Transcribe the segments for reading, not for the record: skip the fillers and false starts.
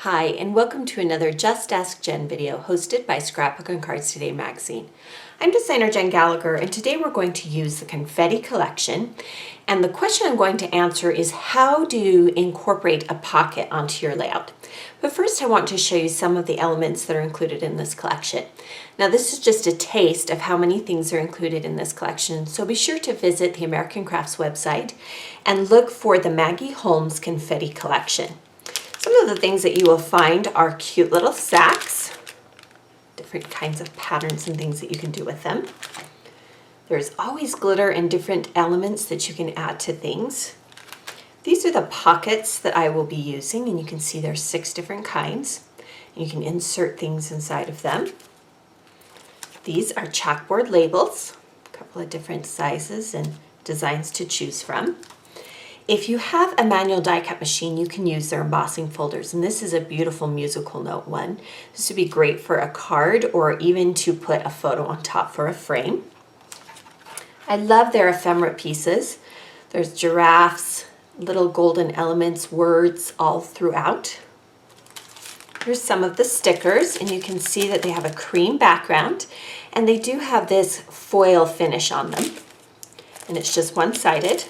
Hi, and welcome to another Just Ask Jen video hosted by Scrapbook and Cards Today magazine. I'm designer Jen Gallagher, and today we're going to use the confetti collection. And the question I'm going to answer is, how do you incorporate a pocket onto your layout? But first I want to show you some of the elements that are included in this collection. Now this is just a taste of how many things are included in this collection, so be sure to visit the American Crafts website and look for the Maggie Holmes Confetti Collection. Some of the things that you will find are cute little sacks, different kinds of patterns and things that you can do with them. There's always glitter and different elements that you can add to things. These are the pockets that I will be using, and you can see there's 6 different kinds. You can insert things inside of them. These are chalkboard labels, a couple of different sizes and designs to choose from. If you have a manual die cut machine, you can use their embossing folders, and this is a beautiful musical note one. This would be great for a card or even to put a photo on top for a frame. I love their ephemera pieces. There's giraffes, little golden elements, words all throughout. Here's some of the stickers, and you can see that they have a cream background, and they do have this foil finish on them, and it's just one-sided.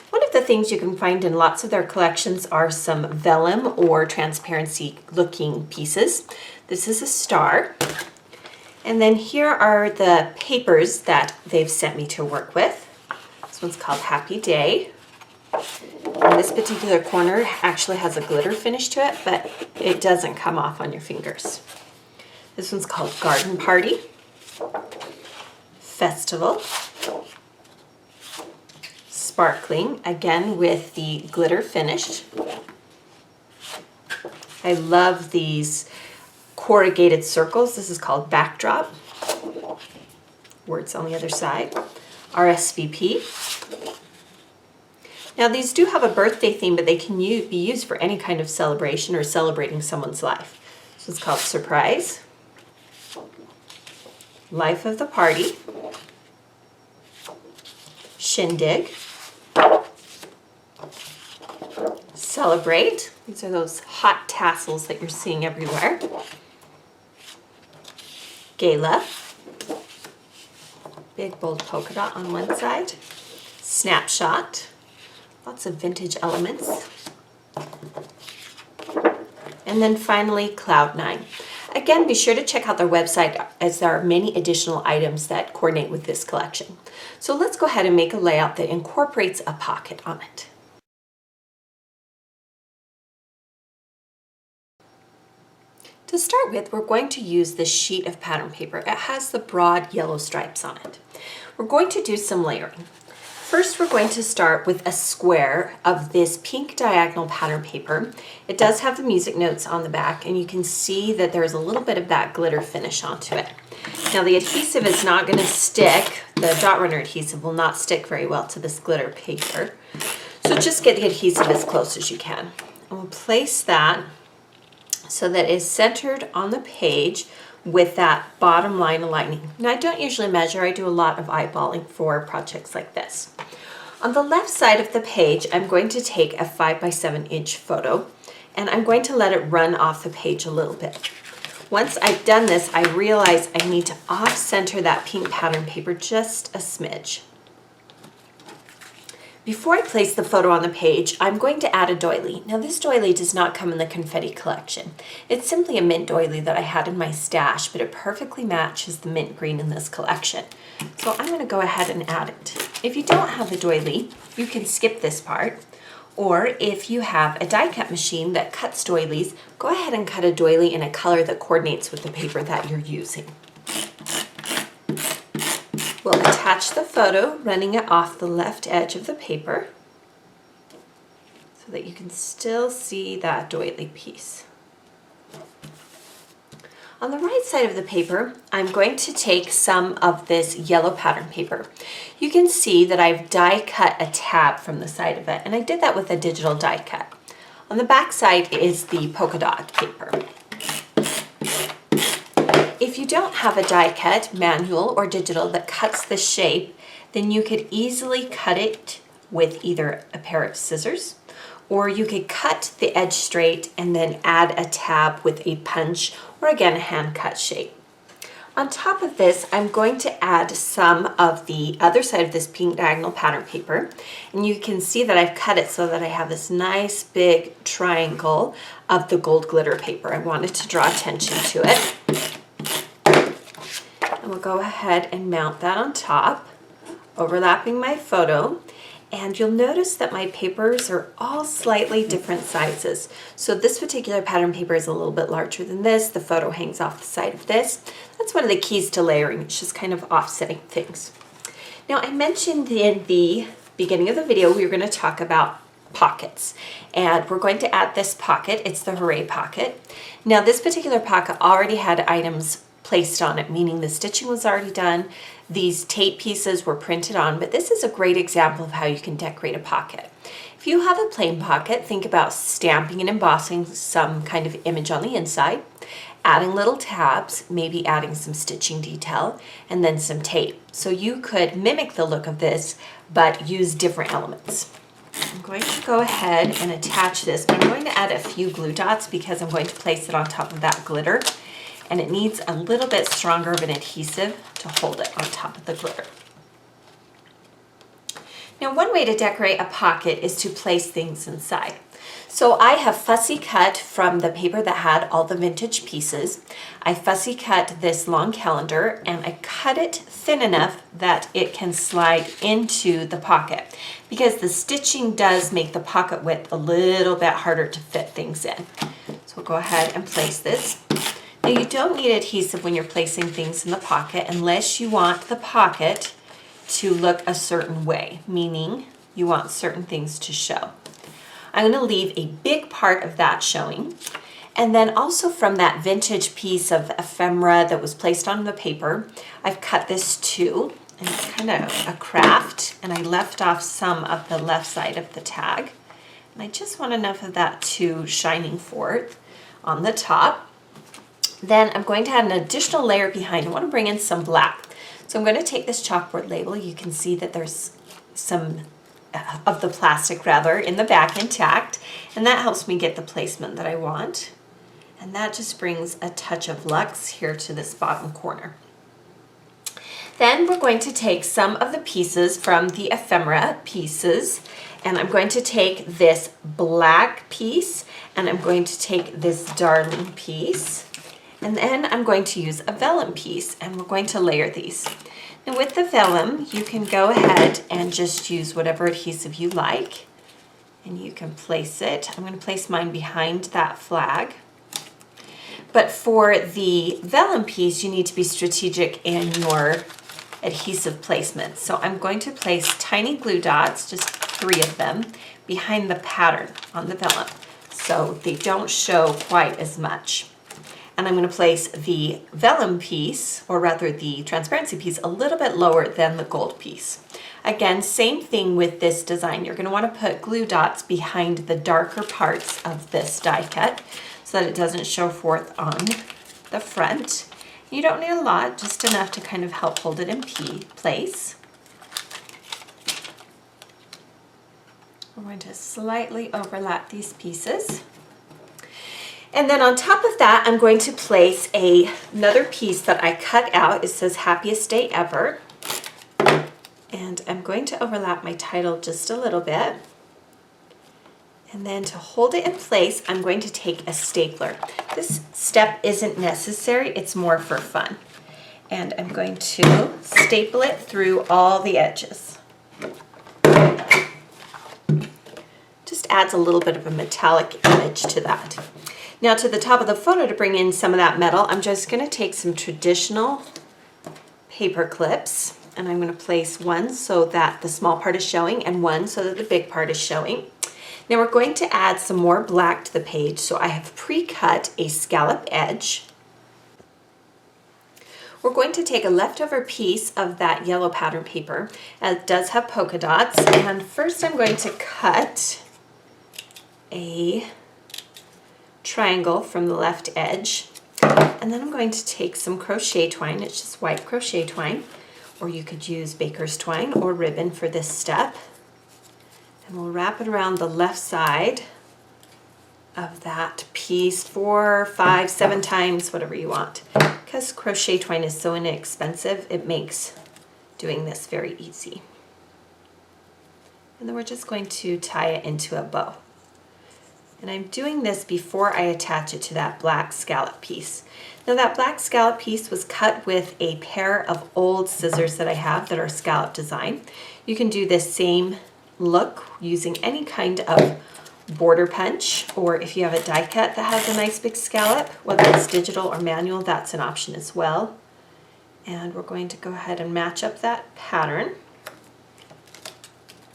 One of the things you can find in lots of their collections are some vellum or transparency looking pieces. This is a star. And then here are the papers that they've sent me to work with. This one's called Happy Day. And this particular corner actually has a glitter finish to it, but it doesn't come off on your fingers. This one's called Garden Party, Festival, Sparkling, again with the glitter finish. I love these corrugated circles. This is called Backdrop. Words on the other side. RSVP. Now these do have a birthday theme, but they can be used for any kind of celebration or celebrating someone's life. This is called Surprise. Life of the Party. Shindig. Celebrate. These are those hot tassels that you're seeing everywhere. Gala. Big bold polka dot on one side. Snapshot. Lots of vintage elements. And then finally, Cloud9. Again, be sure to check out their website, as there are many additional items that coordinate with this collection. So let's go ahead and make a layout that incorporates a pocket on it. To start with, we're going to use this sheet of pattern paper. It has the broad yellow stripes on it. We're going to do some layering. First, we're going to start with a square of this pink diagonal pattern paper. It does have the music notes on the back, and you can see that there's a little bit of that glitter finish onto it. Now the adhesive is not going to stick, the dot runner adhesive will not stick very well to this glitter paper. So just get the adhesive as close as you can. And we'll place that so that it's centered on the page with that bottom line aligning. Now I don't usually measure, I do a lot of eyeballing for projects like this. On the left side of the page, I'm going to take a 5x7" photo, and I'm going to let it run off the page a little bit. Once I've done this, I realize I need to off-center that pink pattern paper just a smidge. Before I place the photo on the page, I'm going to add a doily. Now this doily does not come in the confetti collection. It's simply a mint doily that I had in my stash, but it perfectly matches the mint green in this collection. So I'm going to go ahead and add it. If you don't have a doily, you can skip this part. Or if you have a die cut machine that cuts doilies, go ahead and cut a doily in a color that coordinates with the paper that you're using. We'll attach the photo, running it off the left edge of the paper so that you can still see that doily piece. On the right side of the paper, I'm going to take some of this yellow pattern paper. You can see that I've die cut a tab from the side of it, and I did that with a digital die cut. On the back side is the polka dot paper. If you don't have a die cut, manual or digital, that cuts the shape, then you could easily cut it with either a pair of scissors or you could cut the edge straight and then add a tab with a punch or again a hand cut shape. On top of this, I'm going to add some of the other side of this pink diagonal pattern paper, and you can see that I've cut it so that I have this nice big triangle of the gold glitter paper. I wanted to draw attention to it. And we'll go ahead and mount that on top, overlapping my photo. And you'll notice that my papers are all slightly different sizes. So this particular pattern paper is a little bit larger than this. The photo hangs off the side of this. That's one of the keys to layering. It's just kind of offsetting things. Now, I mentioned in the beginning of the video we were going to talk about pockets, and we're going to add this pocket. It's the Hooray pocket. Now, this particular pocket already had items placed on it, meaning the stitching was already done. These tape pieces were printed on, but this is a great example of how you can decorate a pocket. If you have a plain pocket, think about stamping and embossing some kind of image on the inside, adding little tabs, maybe adding some stitching detail, and then some tape. So you could mimic the look of this, but use different elements. I'm going to go ahead and attach this, but I'm going to add a few glue dots because I'm going to place it on top of that glitter, and it needs a little bit stronger of an adhesive to hold it on top of the glitter. Now, one way to decorate a pocket is to place things inside. So I have fussy cut from the paper that had all the vintage pieces. I fussy cut this long calendar and I cut it thin enough that it can slide into the pocket, because the stitching does make the pocket width a little bit harder to fit things in. So we'll go ahead and place this. Now, you don't need adhesive when you're placing things in the pocket unless you want the pocket to look a certain way, meaning you want certain things to show. I'm going to leave a big part of that showing. And then also from that vintage piece of ephemera that was placed on the paper, I've cut this too. And it's kind of a craft, and I left off some of the left side of the tag. And I just want enough of that too shining forth on the top. Then I'm going to add an additional layer behind. I want to bring in some black. So I'm going to take this chalkboard label. You can see that there's some of the plastic rather in the back intact, and that helps me get the placement that I want. And that just brings a touch of luxe here to this bottom corner. Then we're going to take some of the pieces from the ephemera pieces, and I'm going to take this black piece and I'm going to take this darling piece. And then I'm going to use a vellum piece, and we're going to layer these. Now with the vellum, you can go ahead and just use whatever adhesive you like, and you can place it. I'm going to place mine behind that flag. But for the vellum piece, you need to be strategic in your adhesive placement. So I'm going to place tiny glue dots, just 3 of them, behind the pattern on the vellum, so they don't show quite as much. And I'm going to place the vellum piece, or rather the transparency piece, a little bit lower than the gold piece. Again, same thing with this design. You're going to want to put glue dots behind the darker parts of this die cut so that it doesn't show forth on the front. You don't need a lot, just enough to kind of help hold it in place. I'm going to slightly overlap these pieces. And then on top of that, I'm going to place another piece that I cut out. It says Happiest Day Ever. And I'm going to overlap my title just a little bit. And then to hold it in place, I'm going to take a stapler. This step isn't necessary, it's more for fun. And I'm going to staple it through all the edges. Just adds a little bit of a metallic image to that. Now to the top of the photo, to bring in some of that metal, I'm just going to take some traditional paper clips, and I'm going to place one so that the small part is showing and one so that the big part is showing. Now we're going to add some more black to the page, so I have pre-cut a scallop edge. We're going to take a leftover piece of that yellow pattern paper. It does have polka dots, and first I'm going to cut a triangle from the left edge, and then I'm going to take some crochet twine. It's just white crochet twine, or you could use baker's twine or ribbon for this step. And we'll wrap it around the left side of that piece 4, 5, 7 times, whatever you want. Because crochet twine is so inexpensive, it makes doing this very easy. And then we're just going to tie it into a bow. And I'm doing this before I attach it to that black scallop piece. Now that black scallop piece was cut with a pair of old scissors that I have that are scallop design. You can do this same look using any kind of border punch, or if you have a die cut that has a nice big scallop, whether it's digital or manual, that's an option as well. And we're going to go ahead and match up that pattern.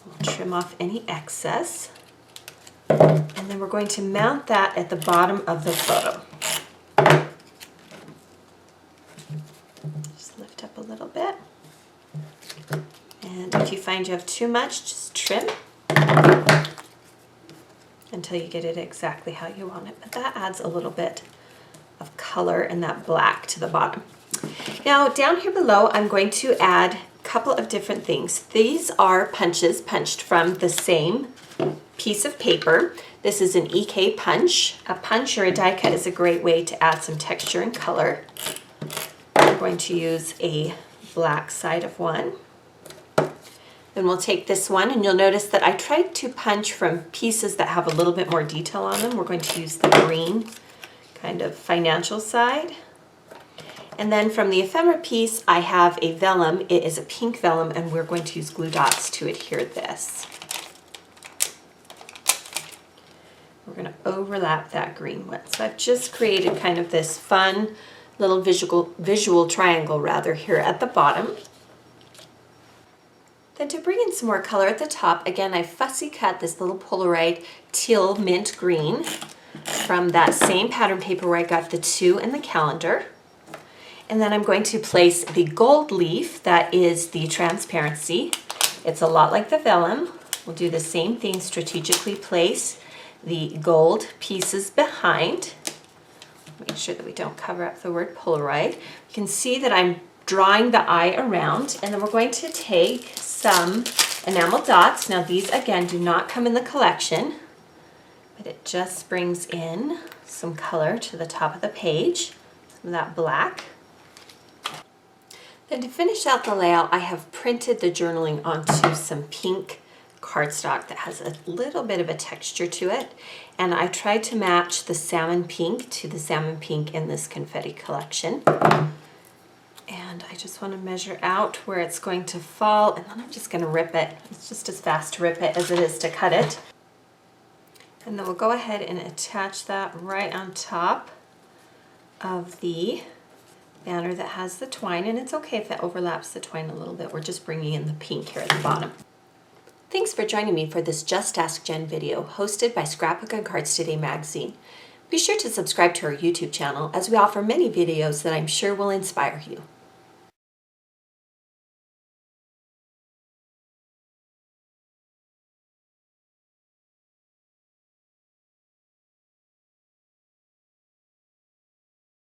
We'll trim off any excess. And then we're going to mount that at the bottom of the photo. Just lift up a little bit. And if you find you have too much, just trim until you get it exactly how you want it. But that adds a little bit of color in that black to the bottom. Now down here below, I'm going to add a couple of different things. These are punches punched from the same piece of paper. This is an EK punch. A punch or a die cut is a great way to add some texture and color. I'm going to use a black side of one. Then we'll take this one, and you'll notice that I tried to punch from pieces that have a little bit more detail on them. We're going to use the green kind of financial side. And then from the ephemera piece, I have a vellum. It is a pink vellum, and we're going to use glue dots to adhere this. We're going to overlap that green one. So I've just created kind of this fun little visual triangle rather here at the bottom. Then to bring in some more color at the top, again, I fussy cut this little Polaroid teal mint green from that same pattern paper where I got the 2 and the calendar. And then I'm going to place the gold leaf, that is the transparency. It's a lot like the vellum. We'll do the same thing, strategically place the gold pieces behind. Make sure that we don't cover up the word Polaroid. You can see that I'm drawing the eye around, and then we're going to take some enamel dots. Now these again do not come in the collection, but it just brings in some color to the top of the page, some of that black. Then to finish out the layout, I have printed the journaling onto some pink cardstock that has a little bit of a texture to it, and I tried to match the salmon pink to the salmon pink in this confetti collection. And I just want to measure out where it's going to fall, and then I'm just going to rip it. It's just as fast to rip it as it is to cut it. And then we'll go ahead and attach that right on top of the banner that has the twine, and it's okay if that overlaps the twine a little bit. We're just bringing in the pink here at the bottom. Thanks for joining me for this Just Ask Jen video hosted by Scrapbook and Cards Today magazine. Be sure to subscribe to our YouTube channel as we offer many videos that I'm sure will inspire you.